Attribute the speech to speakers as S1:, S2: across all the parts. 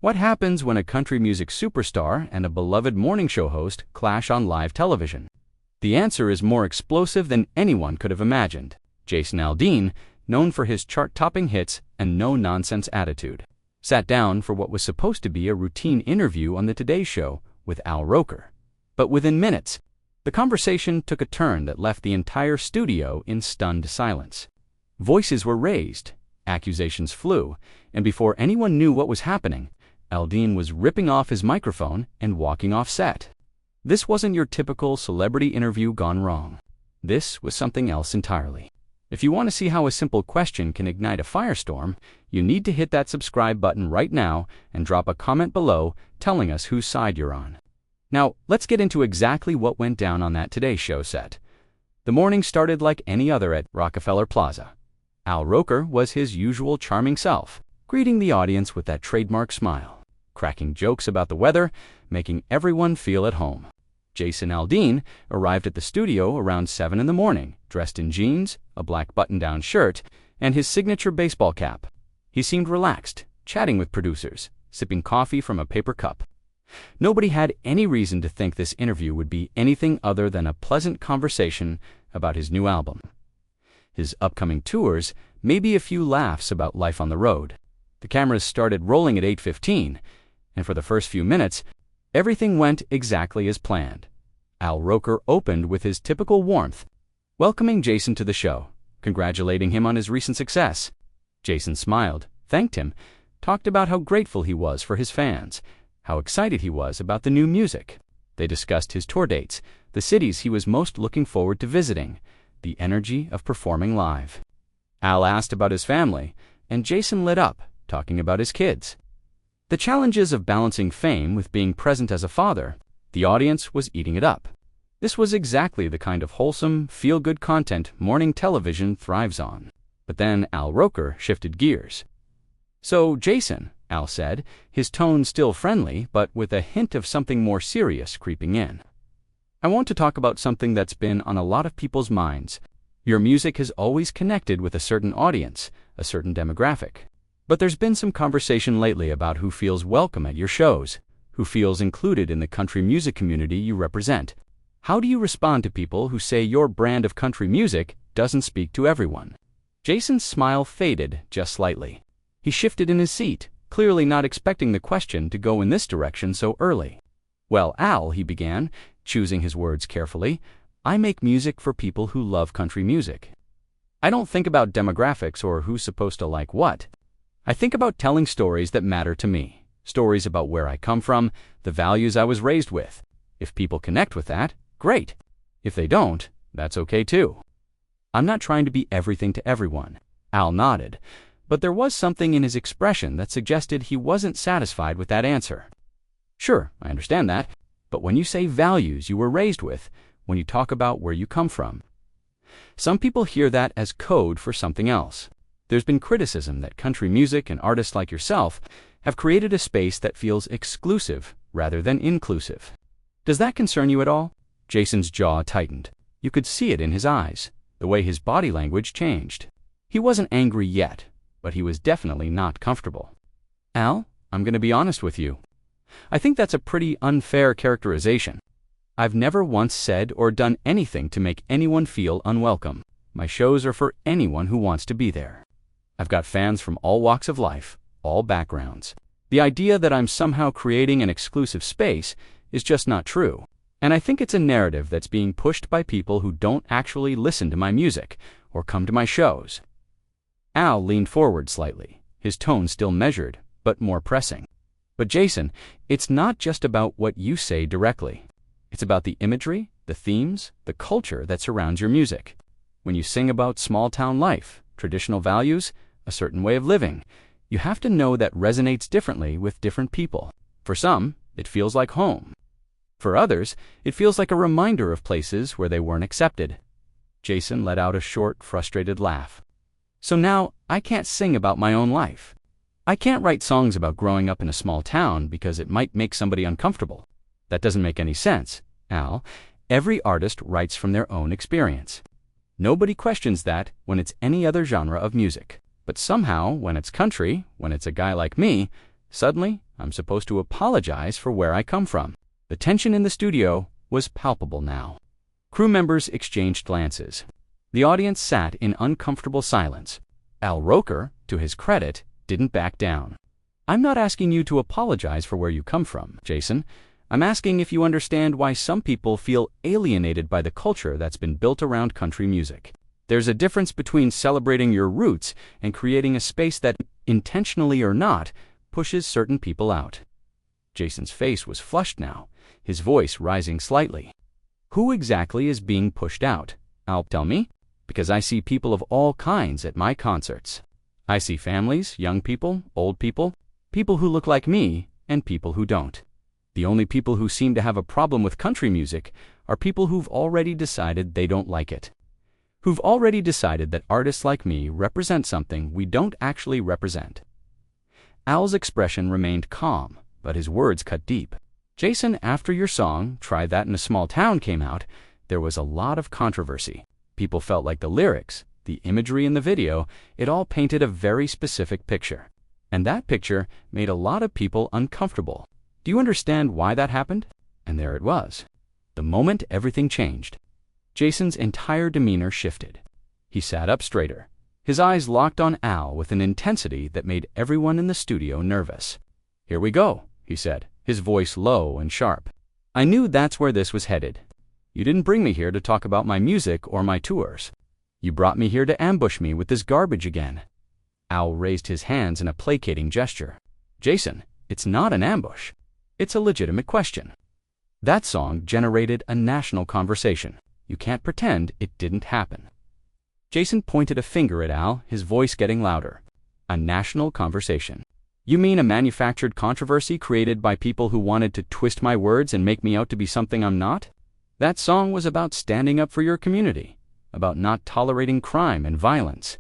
S1: What happens when a country music superstar and a beloved morning show host clash on live television? The answer is more explosive than anyone could have imagined. Jason Aldean, known for his chart-topping hits and no-nonsense attitude, sat down for what was supposed to be a routine interview on the Today Show with Roker. But within minutes, the conversation took a turn that left the entire studio in stunned silence. Voices were raised, accusations flew, and before anyone knew what was happening, Aldean was ripping off his microphone and walking off set. This wasn't your typical celebrity interview gone wrong. This was something else entirely. If you want to see how a simple question can ignite a firestorm, you need to hit that subscribe button right now and drop a comment below telling us whose side you're on. Now, let's get into exactly what went down on that Today Show set. The morning started like any other at Rockefeller Plaza. Roker was his usual charming self, greeting the audience with that trademark smile, cracking jokes about the weather, making everyone feel at home. Jason Aldean arrived at the studio around 7 in the morning, dressed in jeans, a black button-down shirt, and his signature baseball cap. He seemed relaxed, chatting with producers, sipping coffee from a paper cup. Nobody had any reason to think this interview would be anything other than a pleasant conversation about his new album, his upcoming tours, maybe a few laughs about life on the road. The cameras started rolling at 8:15, and for the first few minutes, everything went exactly as planned. Roker opened with his typical warmth, welcoming Jason to the show, congratulating him on his recent success. Jason smiled, thanked him, talked about how grateful he was for his fans, how excited he was about the new music. They discussed his tour dates, the cities he was most looking forward to visiting, the energy of performing live. Asked about his family, and Jason lit up, talking about his kids. The challenges of balancing fame with being present as a father, the audience was eating it up. This was exactly the kind of wholesome, feel-good content morning television thrives on. But then Roker shifted gears. "So, Jason," Al said, his tone still friendly, but with a hint of something more serious creeping in, "I want to talk about something that's been on a lot of people's minds. Your music has always connected with a certain audience, a certain demographic. But there's been some conversation lately about who feels welcome at your shows, who feels included in the country music community you represent. How do you respond to people who say your brand of country music doesn't speak to everyone?" Jason's smile faded just slightly. He shifted in his seat, clearly not expecting the question to go in this direction so early. "Well, Al," he began, choosing his words carefully, "I make music for people who love country music. I don't think about demographics or who's supposed to like what. I think about telling stories that matter to me, stories about where I come from, the values I was raised with. If people connect with that, great. If they don't, that's okay too. I'm not trying to be everything to everyone." Al nodded, but there was something in his expression that suggested he wasn't satisfied with that answer. "Sure, I understand that, but when you say values you were raised with, when you talk about where you come from, some people hear that as code for something else. There's been criticism that country music and artists like yourself have created a space that feels exclusive rather than inclusive. Does that concern you at all?" Jason's jaw tightened. You could see it in his eyes, the way his body language changed. He wasn't angry yet, but he was definitely not comfortable. "Al, I'm going to be honest with you. I think that's a pretty unfair characterization. I've never once said or done anything to make anyone feel unwelcome. My shows are for anyone who wants to be there. I've got fans from all walks of life, all backgrounds. The idea that I'm somehow creating an exclusive space is just not true. And I think it's a narrative that's being pushed by people who don't actually listen to my music or come to my shows." Al leaned forward slightly, his tone still measured, but more pressing. "But Jason, it's not just about what you say directly. It's about the imagery, the themes, the culture that surrounds your music. When you sing about small-town life, traditional values, a certain way of living, you have to know that resonates differently with different people. For some, it feels like home. For others, it feels like a reminder of places where they weren't accepted." Jason let out a short, frustrated laugh. "So now, I can't sing about my own life. I can't write songs about growing up in a small town because it might make somebody uncomfortable. That doesn't make any sense, Al. Every artist writes from their own experience. Nobody questions that when it's any other genre of music. But somehow, when it's country, when it's a guy like me, suddenly I'm supposed to apologize for where I come from. The tension in the studio was palpable now. Crew members exchanged glances. The audience sat in uncomfortable silence. Al Roker, to his credit, didn't back down. I'm not asking you to apologize for where you come from, Jason. I'm asking if you understand why some people feel alienated by the culture that's been built around country music. There's a difference between celebrating your roots and creating a space that, intentionally or not, pushes certain people out. Jason's face was flushed now, his voice rising slightly. Who exactly is being pushed out? Al, tell me, because I see people of all kinds at my concerts. I see families, young people, old people, people who look like me, and people who don't. The only people who seem to have a problem with country music are people who've already decided they don't like it. Who've already decided that artists like me represent something we don't actually represent. Al's expression remained calm, but his words cut deep. Jason, after your song, Try That in a Small Town, came out, there was a lot of controversy. People felt like the lyrics, the imagery in the video, it all painted a very specific picture. And that picture made a lot of people uncomfortable. Do you understand why that happened? And there it was. The moment everything changed. Jason's entire demeanor shifted. He sat up straighter. His eyes locked on Al with an intensity that made everyone in the studio nervous. Here we go, he said, his voice low and sharp. I knew that's where this was headed. You didn't bring me here to talk about my music or my tours. You brought me here to ambush me with this garbage again. Al raised his hands in a placating gesture. Jason, it's not an ambush. It's a legitimate question. That song generated a national conversation. You can't pretend it didn't happen. Jason pointed a finger at Al, his voice getting louder. A national conversation. You mean a manufactured controversy created by people who wanted to twist my words and make me out to be something I'm not? That song was about standing up for your community, about not tolerating crime and violence.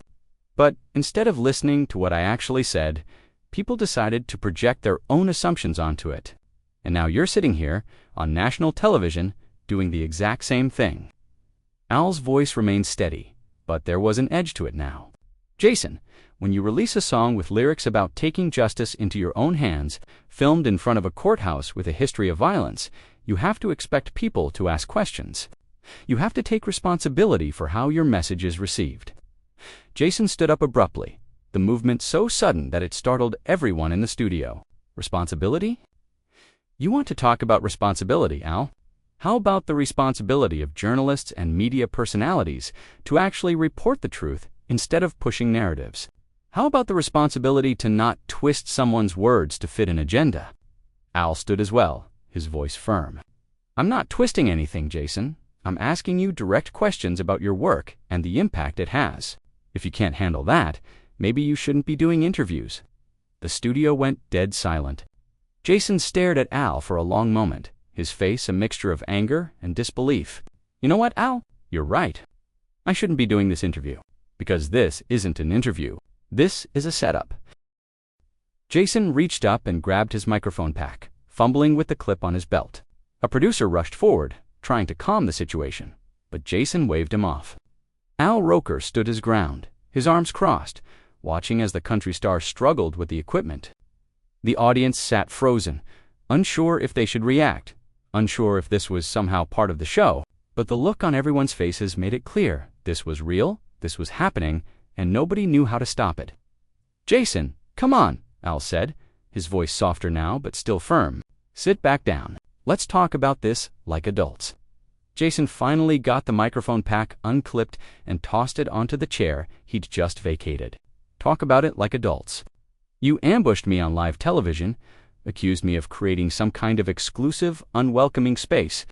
S1: But instead of listening to what I actually said, people decided to project their own assumptions onto it. And now you're sitting here, on national television, doing the exact same thing. Al's voice remained steady, but there was an edge to it now. Jason, when you release a song with lyrics about taking justice into your own hands, filmed in front of a courthouse with a history of violence, you have to expect people to ask questions. You have to take responsibility for how your message is received. Jason stood up abruptly, the movement so sudden that it startled everyone in the studio. Responsibility? You want to talk about responsibility, Al? How about the responsibility of journalists and media personalities to actually report the truth instead of pushing narratives? How about the responsibility to not twist someone's words to fit an agenda? Al stood as well, his voice firm. I'm not twisting anything, Jason. I'm asking you direct questions about your work and the impact it has. If you can't handle that, maybe you shouldn't be doing interviews. The studio went dead silent. Jason stared at Al for a long moment, his face a mixture of anger and disbelief. You know what, Al? You're right. I shouldn't be doing this interview, because this isn't an interview. This is a setup. Jason reached up and grabbed his microphone pack, fumbling with the clip on his belt. A producer rushed forward, trying to calm the situation, but Jason waved him off. Al Roker stood his ground, his arms crossed, watching as the country star struggled with the equipment. The audience sat frozen, unsure if they should react, unsure if this was somehow part of the show, but the look on everyone's faces made it clear this was real, this was happening, and nobody knew how to stop it. Jason, come on, Al said, his voice softer now but still firm. Sit back down. Let's talk about this like adults. Jason finally got the microphone pack unclipped and tossed it onto the chair he'd just vacated. Talk about it like adults. You ambushed me on live television, accused me of creating some kind of exclusive, unwelcoming space,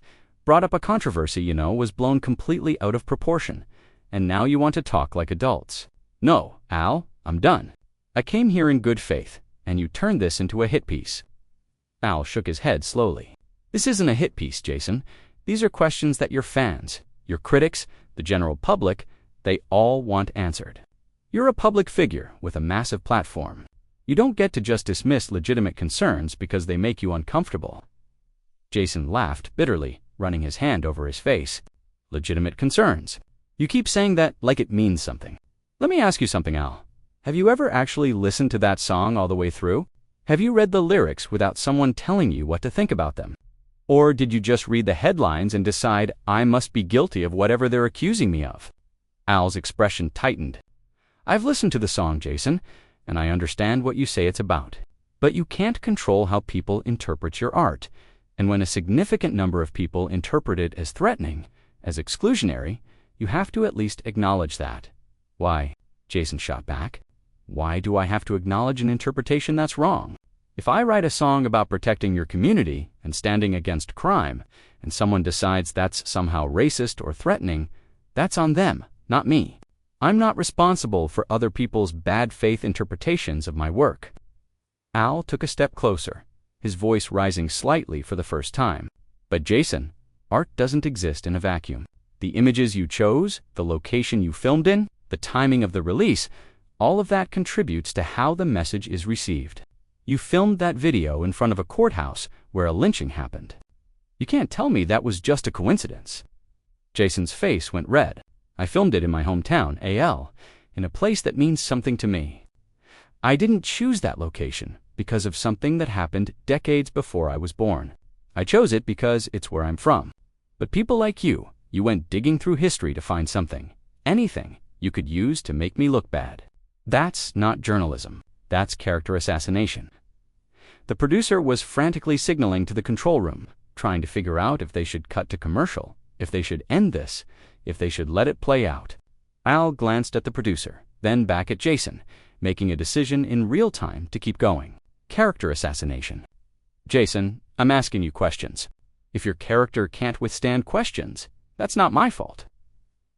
S1: brought up a controversy was blown completely out of proportion, and now you want to talk like adults. No, Al, I'm done. I came here in good faith, and you turned this into a hit piece. Al shook his head slowly. This isn't a hit piece, Jason. These are questions that your fans, your critics, the general public, they all want answered. You're a public figure with a massive platform. You don't get to just dismiss legitimate concerns because they make you uncomfortable. Jason laughed bitterly, running his hand over his face. Legitimate concerns. You keep saying that like it means something. Let me ask you something, Al. Have you ever actually listened to that song all the way through? Have you read the lyrics without someone telling you what to think about them? Or did you just read the headlines and decide, I must be guilty of whatever they're accusing me of? Al's expression tightened. I've listened to the song, Jason, and I understand what you say it's about. But you can't control how people interpret your art, and when a significant number of people interpret it as threatening, as exclusionary, you have to at least acknowledge that. Why? Jason shot back. Why do I have to acknowledge an interpretation that's wrong? If I write a song about protecting your community and standing against crime, and someone decides that's somehow racist or threatening, that's on them, not me. I'm not responsible for other people's bad faith interpretations of my work. Al took a step closer, his voice rising slightly for the first time. But Jason, art doesn't exist in a vacuum. The images you chose, the location you filmed in, the timing of the release, all of that contributes to how the message is received. You filmed that video in front of a courthouse where a lynching happened. You can't tell me that was just a coincidence. Jason's face went red. I filmed it in my hometown, AL, in a place that means something to me. I didn't choose that location because of something that happened decades before I was born. I chose it because it's where I'm from. But people like you went digging through history to find something, anything, you could use to make me look bad. That's not journalism. That's character assassination. The producer was frantically signaling to the control room, trying to figure out if they should cut to commercial, if they should end this, if they should let it play out. Al glanced at the producer, then back at Jason, making a decision in real time to keep going. Character assassination. Jason, I'm asking you questions. If your character can't withstand questions, that's not my fault.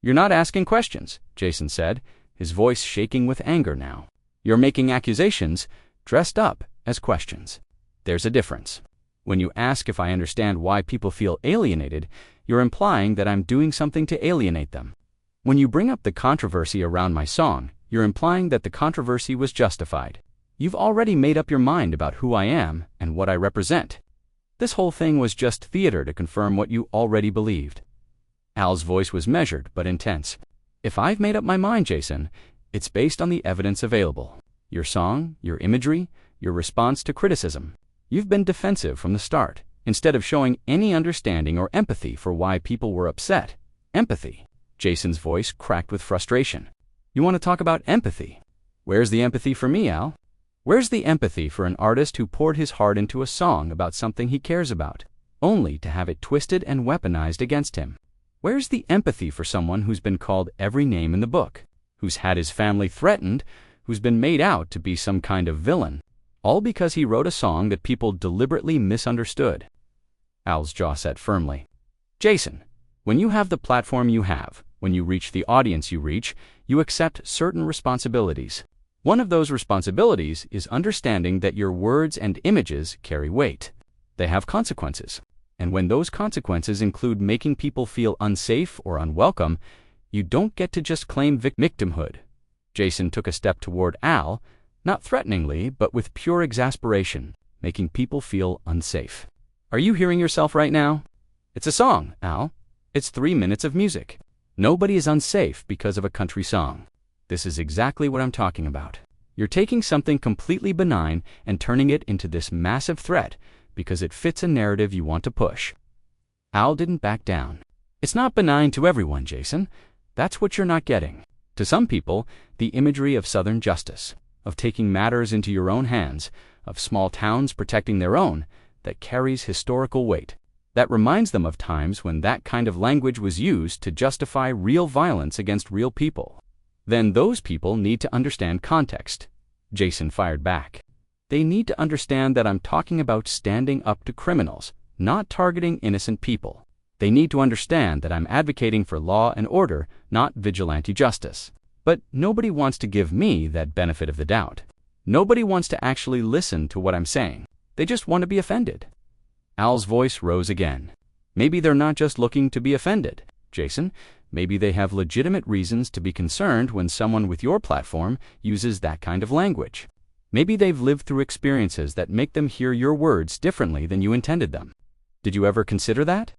S1: You're not asking questions, Jason said, his voice shaking with anger now. You're making accusations dressed up as questions. There's a difference. When you ask if I understand why people feel alienated, you're implying that I'm doing something to alienate them. When you bring up the controversy around my song, you're implying that the controversy was justified. You've already made up your mind about who I am and what I represent. This whole thing was just theater to confirm what you already believed. Al's voice was measured but intense. If I've made up my mind, Jason, it's based on the evidence available. Your song, your imagery, your response to criticism. You've been defensive from the start, instead of showing any understanding or empathy for why people were upset. Empathy. Jason's voice cracked with frustration. You want to talk about empathy? Where's the empathy for me, Al? Where's the empathy for an artist who poured his heart into a song about something he cares about, only to have it twisted and weaponized against him? Where's the empathy for someone who's been called every name in the book, who's had his family threatened, who's been made out to be some kind of villain, all because he wrote a song that people deliberately misunderstood? Al's jaw set firmly. Jason, when you have the platform you have, when you reach the audience you reach, you accept certain responsibilities. One of those responsibilities is understanding that your words and images carry weight. They have consequences. And when those consequences include making people feel unsafe or unwelcome, you don't get to just claim victimhood. Jason took a step toward Al, not threateningly, but with pure exasperation, making people feel unsafe. Are you hearing yourself right now? It's a song, Al. It's 3 minutes of music. Nobody is unsafe because of a country song. This is exactly what I'm talking about. You're taking something completely benign and turning it into this massive threat because it fits a narrative you want to push. Al didn't back down. It's not benign to everyone, Jason. That's what you're not getting. To some people, the imagery of Southern justice, of taking matters into your own hands, of small towns protecting their own, that carries historical weight. That reminds them of times when that kind of language was used to justify real violence against real people. Then those people need to understand context. Jason fired back. They need to understand that I'm talking about standing up to criminals, not targeting innocent people. They need to understand that I'm advocating for law and order, not vigilante justice. But nobody wants to give me that benefit of the doubt. Nobody wants to actually listen to what I'm saying. They just want to be offended. Al's voice rose again. Maybe they're not just looking to be offended, Jason. Maybe they have legitimate reasons to be concerned when someone with your platform uses that kind of language. Maybe they've lived through experiences that make them hear your words differently than you intended them. Did you ever consider that?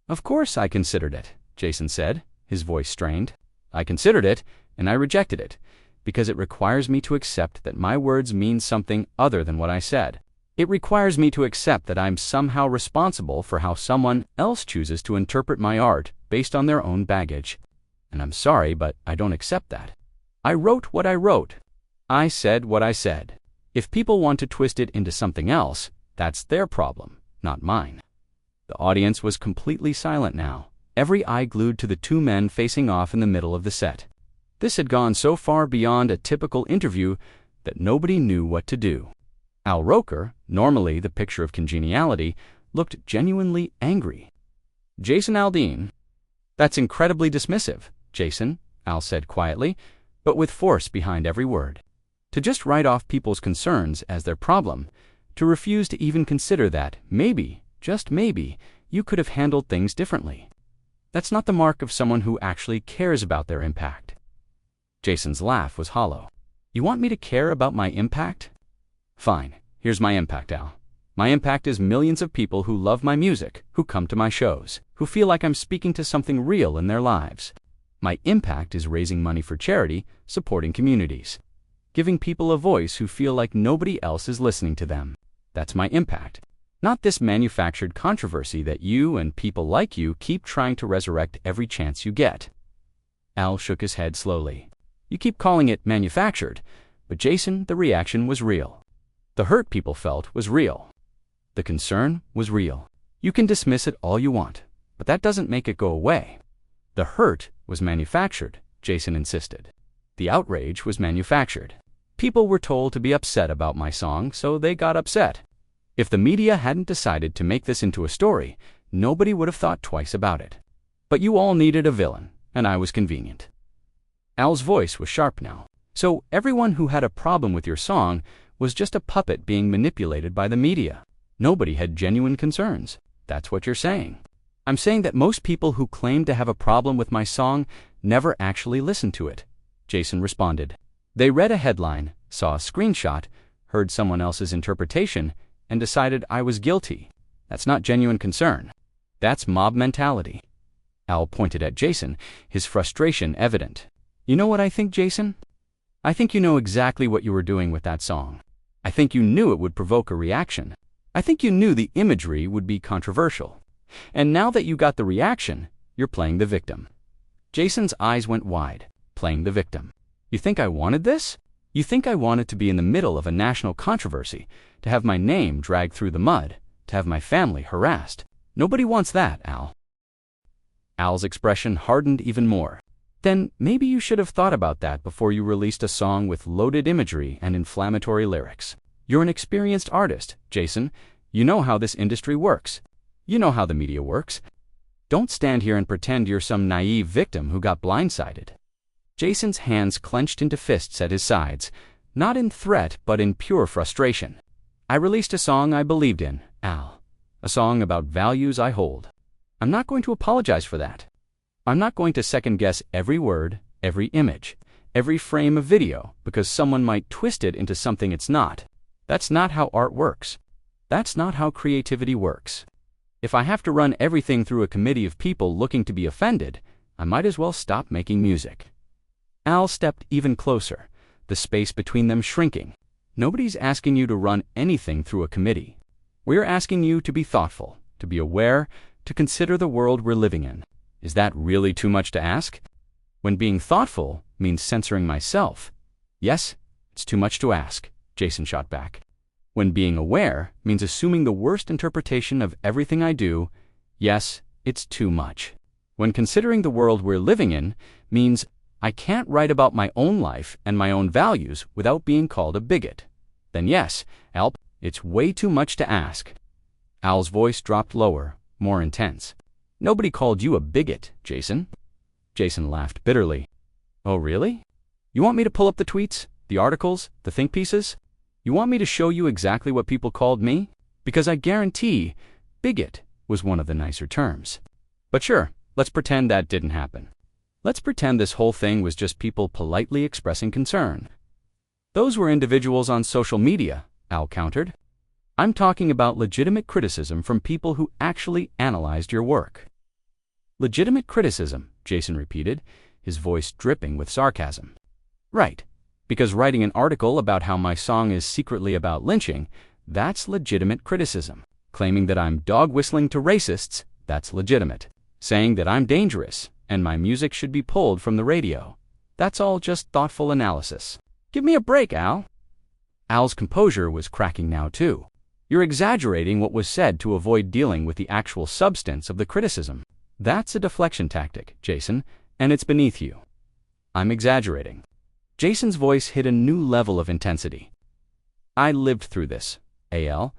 S1: Of course I considered it, Jason said, his voice strained. I considered it, and I rejected it, because it requires me to accept that my words mean something other than what I said. It requires me to accept that I'm somehow responsible for how someone else chooses to interpret my art based on their own baggage. And I'm sorry, but I don't accept that. I wrote what I wrote. I said what I said. If people want to twist it into something else, that's their problem, not mine. The audience was completely silent now, every eye glued to the two men facing off in the middle of the set. This had gone so far beyond a typical interview that nobody knew what to do. Al Roker, normally the picture of congeniality, looked genuinely angry. Jason Aldean. That's incredibly dismissive, Jason, Al said quietly, but with force behind every word. To just write off people's concerns as their problem, to refuse to even consider that maybe, just maybe, you could have handled things differently. That's not the mark of someone who actually cares about their impact. Jason's laugh was hollow. You want me to care about my impact? Fine, here's my impact, Al. My impact is millions of people who love my music, who come to my shows, who feel like I'm speaking to something real in their lives. My impact is raising money for charity, supporting communities, giving people a voice who feel like nobody else is listening to them. That's my impact. Not this manufactured controversy that you and people like you keep trying to resurrect every chance you get. Al shook his head slowly. You keep calling it manufactured, but Jason, the reaction was real. The hurt people felt was real. The concern was real. You can dismiss it all you want, but that doesn't make it go away. The hurt was manufactured, Jason insisted. The outrage was manufactured. People were told to be upset about my song, so they got upset. If the media hadn't decided to make this into a story, nobody would have thought twice about it. But you all needed a villain, and I was convenient. Al's voice was sharp now. So everyone who had a problem with your song was just a puppet being manipulated by the media. Nobody had genuine concerns. That's what you're saying. I'm saying that most people who claim to have a problem with my song never actually listened to it, Jason responded. They read a headline, saw a screenshot, heard someone else's interpretation, and decided I was guilty. That's not genuine concern. That's mob mentality. Al pointed at Jason, his frustration evident. You know what I think, Jason? I think you know exactly what you were doing with that song. I think you knew it would provoke a reaction. I think you knew the imagery would be controversial. And now that you got the reaction, you're playing the victim. Jason's eyes went wide, playing the victim. You think I wanted this? You think I wanted to be in the middle of a national controversy, to have my name dragged through the mud, to have my family harassed? Nobody wants that, Al. Al's expression hardened even more. Then maybe you should have thought about that before you released a song with loaded imagery and inflammatory lyrics. You're an experienced artist, Jason. You know how this industry works. You know how the media works. Don't stand here and pretend you're some naive victim who got blindsided. Jason's hands clenched into fists at his sides, not in threat but in pure frustration. I released a song I believed in, Al. A song about values I hold. I'm not going to apologize for that. I'm not going to second-guess every word, every image, every frame of video because someone might twist it into something it's not. That's not how art works. That's not how creativity works. If I have to run everything through a committee of people looking to be offended, I might as well stop making music. Al stepped even closer, the space between them shrinking. Nobody's asking you to run anything through a committee. We're asking you to be thoughtful, to be aware, to consider the world we're living in. Is that really too much to ask? When being thoughtful means censoring myself, yes, it's too much to ask, Jason shot back. When being aware means assuming the worst interpretation of everything I do, yes, it's too much. When considering the world we're living in means I can't write about my own life and my own values without being called a bigot, then yes, Al, it's way too much to ask. Al's voice dropped lower, more intense. Nobody called you a bigot, Jason. Jason laughed bitterly. Oh, really? You want me to pull up the tweets, the articles, the think pieces? You want me to show you exactly what people called me? Because I guarantee bigot was one of the nicer terms. But sure, let's pretend that didn't happen. Let's pretend this whole thing was just people politely expressing concern. Those were individuals on social media, Al countered. I'm talking about legitimate criticism from people who actually analyzed your work. Legitimate criticism, Jason repeated, his voice dripping with sarcasm. Right. Because writing an article about how my song is secretly about lynching, that's legitimate criticism. Claiming that I'm dog-whistling to racists, that's legitimate. Saying that I'm dangerous and my music should be pulled from the radio, that's all just thoughtful analysis. Give me a break, Al. Al's composure was cracking now, too. You're exaggerating what was said to avoid dealing with the actual substance of the criticism. That's a deflection tactic, Jason, and it's beneath you. I'm exaggerating. Jason's voice hit a new level of intensity. I lived through this, Al.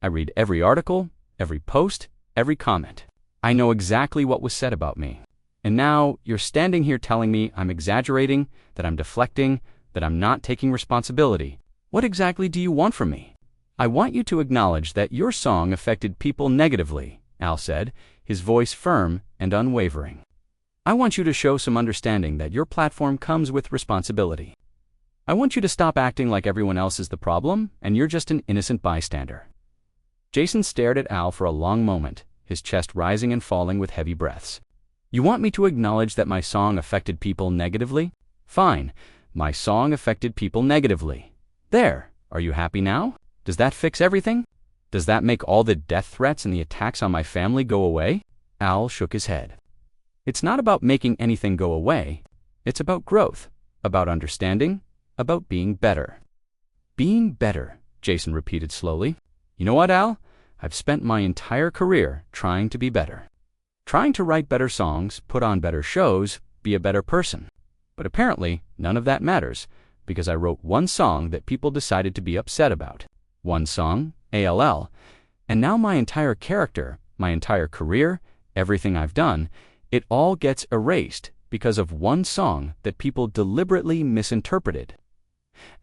S1: I read every article, every post, every comment. I know exactly what was said about me. And now you're standing here telling me I'm exaggerating, that I'm deflecting, that I'm not taking responsibility. What exactly do you want from me? I want you to acknowledge that your song affected people negatively, Al said, his voice firm and unwavering. I want you to show some understanding that your platform comes with responsibility. I want you to stop acting like everyone else is the problem and you're just an innocent bystander. Jason stared at Al for a long moment, his chest rising and falling with heavy breaths. You want me to acknowledge that my song affected people negatively? Fine, my song affected people negatively. There, are you happy now? Does that fix everything? Does that make all the death threats and the attacks on my family go away? Al shook his head. It's not about making anything go away. It's about growth, about understanding, about being better. Being better, Jason repeated slowly. You know what, Al? I've spent my entire career trying to be better. Trying to write better songs, put on better shows, be a better person. But apparently, none of that matters, because I wrote one song that people decided to be upset about. One song, ALL, and now my entire character, my entire career, everything I've done, it all gets erased because of one song that people deliberately misinterpreted.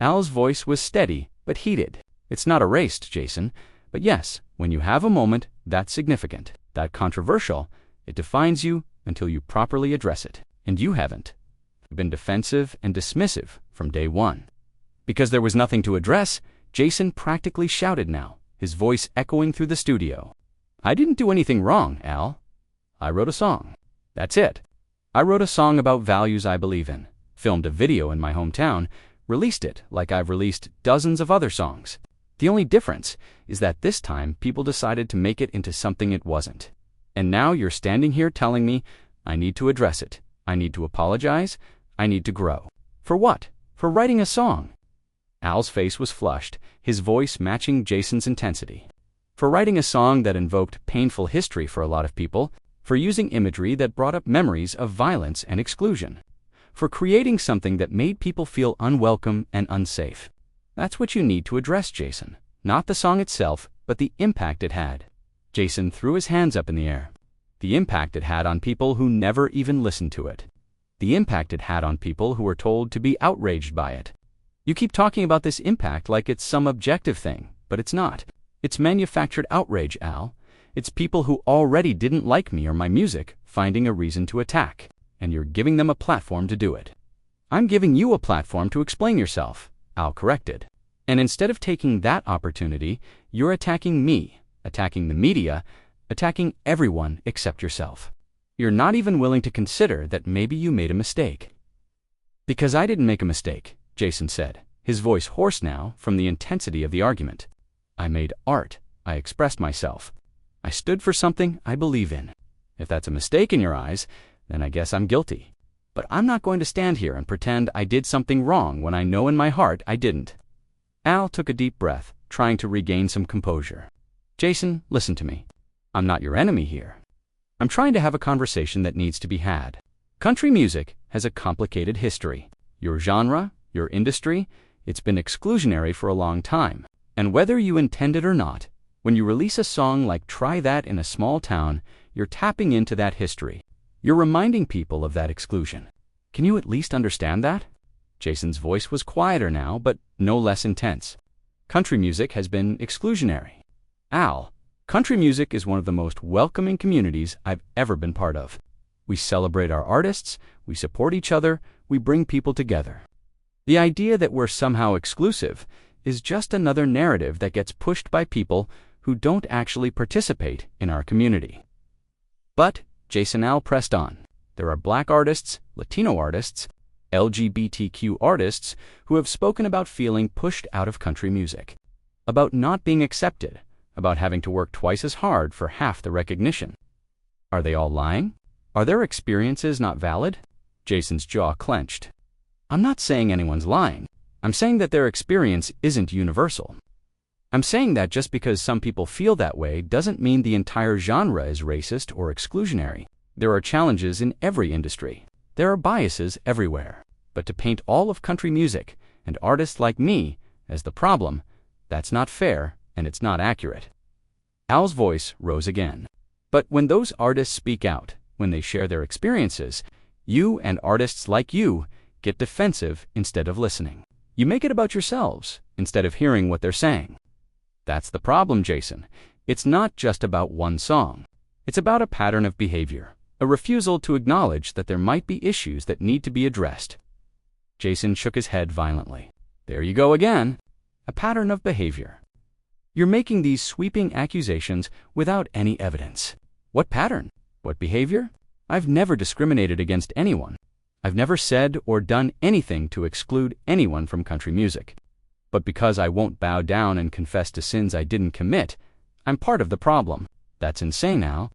S1: Al's voice was steady, but heated. It's not erased, Jason, but yes, when you have a moment, that's significant, that controversial, it defines you until you properly address it. And you haven't. You've been defensive and dismissive from day one. Because there was nothing to address, Jason practically shouted now, his voice echoing through the studio. I didn't do anything wrong, Al. I wrote a song. That's it. I wrote a song about values I believe in, filmed a video in my hometown, released it like I've released dozens of other songs. The only difference is that this time people decided to make it into something it wasn't. And now you're standing here telling me I need to address it. I need to apologize. I need to grow. For what? For writing a song. Al's face was flushed, his voice matching Jason's intensity. For writing a song that invoked painful history for a lot of people, for using imagery that brought up memories of violence and exclusion, for creating something that made people feel unwelcome and unsafe. That's what you need to address, Jason. Not the song itself, but the impact it had. Jason threw his hands up in the air. The impact it had on people who never even listened to it. The impact it had on people who were told to be outraged by it. You keep talking about this impact like it's some objective thing, but it's not. It's manufactured outrage, Al. It's people who already didn't like me or my music finding a reason to attack, and you're giving them a platform to do it. I'm giving you a platform to explain yourself, Al corrected. And instead of taking that opportunity, you're attacking me, attacking the media, attacking everyone except yourself. You're not even willing to consider that maybe you made a mistake. Because I didn't make a mistake, Jason said, his voice hoarse now from the intensity of the argument. I made art. I expressed myself. I stood for something I believe in. If that's a mistake in your eyes, then I guess I'm guilty. But I'm not going to stand here and pretend I did something wrong when I know in my heart I didn't. Al took a deep breath, trying to regain some composure. Jason, listen to me. I'm not your enemy here. I'm trying to have a conversation that needs to be had. Country music has a complicated history. Your genre, your industry, it's been exclusionary for a long time. And whether you intend it or not, when you release a song like Try That in a Small Town, you're tapping into that history. You're reminding people of that exclusion. Can you at least understand that? Jason's voice was quieter now, but no less intense. Country music has been exclusionary. Al, country music is one of the most welcoming communities I've ever been part of. We celebrate our artists, we support each other, we bring people together. The idea that we're somehow exclusive is just another narrative that gets pushed by people who don't actually participate in our community. But, Jason Al pressed on, there are black artists, Latino artists, LGBTQ artists who have spoken about feeling pushed out of country music, about not being accepted, about having to work twice as hard for half the recognition. Are they all lying? Are their experiences not valid? Jason's jaw clenched. I'm not saying anyone's lying. I'm saying that their experience isn't universal. I'm saying that just because some people feel that way doesn't mean the entire genre is racist or exclusionary. There are challenges in every industry. There are biases everywhere. But to paint all of country music and artists like me as the problem, that's not fair and it's not accurate. Al's voice rose again. But when those artists speak out, when they share their experiences, you and artists like you get defensive instead of listening. You make it about yourselves instead of hearing what they're saying. That's the problem, Jason. It's not just about one song. It's about a pattern of behavior, a refusal to acknowledge that there might be issues that need to be addressed. Jason shook his head violently. There you go again. A pattern of behavior. You're making these sweeping accusations without any evidence. What pattern? What behavior? I've never discriminated against anyone. I've never said or done anything to exclude anyone from country music. But because I won't bow down and confess to sins I didn't commit, I'm part of the problem. That's insane now.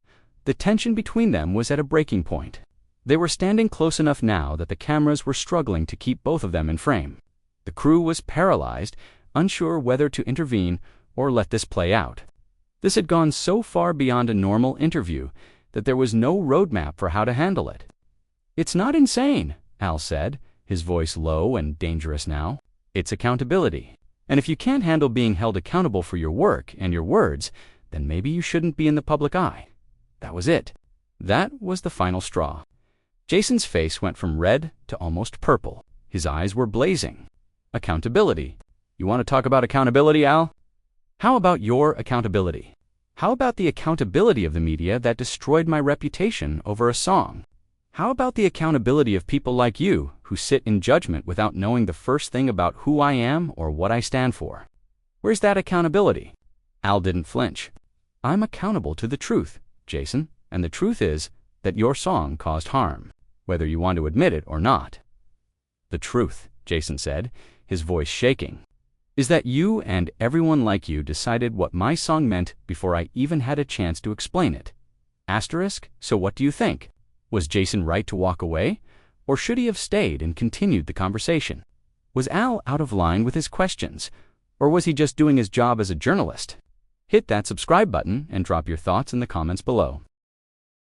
S1: The tension between them was at a breaking point. They were standing close enough now that the cameras were struggling to keep both of them in frame. The crew was paralyzed, unsure whether to intervene or let this play out. This had gone so far beyond a normal interview that there was no roadmap for how to handle it. It's not insane, Al said, his voice low and dangerous now. It's accountability. And if you can't handle being held accountable for your work and your words, then maybe you shouldn't be in the public eye. That was it. That was the final straw. Jason's face went from red to almost purple. His eyes were blazing. Accountability. You want to talk about accountability, Al? How about your accountability? How about the accountability of the media that destroyed my reputation over a song? How about the accountability of people like you who sit in judgment without knowing the first thing about who I am or what I stand for? Where's that accountability? Al didn't flinch. I'm accountable to the truth, Jason, and the truth is that your song caused harm, whether you want to admit it or not. The truth, Jason said, his voice shaking, is that you and everyone like you decided what my song meant before I even had a chance to explain it. Asterisk, so what do you think? Was Jason right to walk away? Or should he have stayed and continued the conversation? Was Al out of line with his questions? Or was he just doing his job as a journalist? Hit that subscribe button and drop your thoughts in the comments below.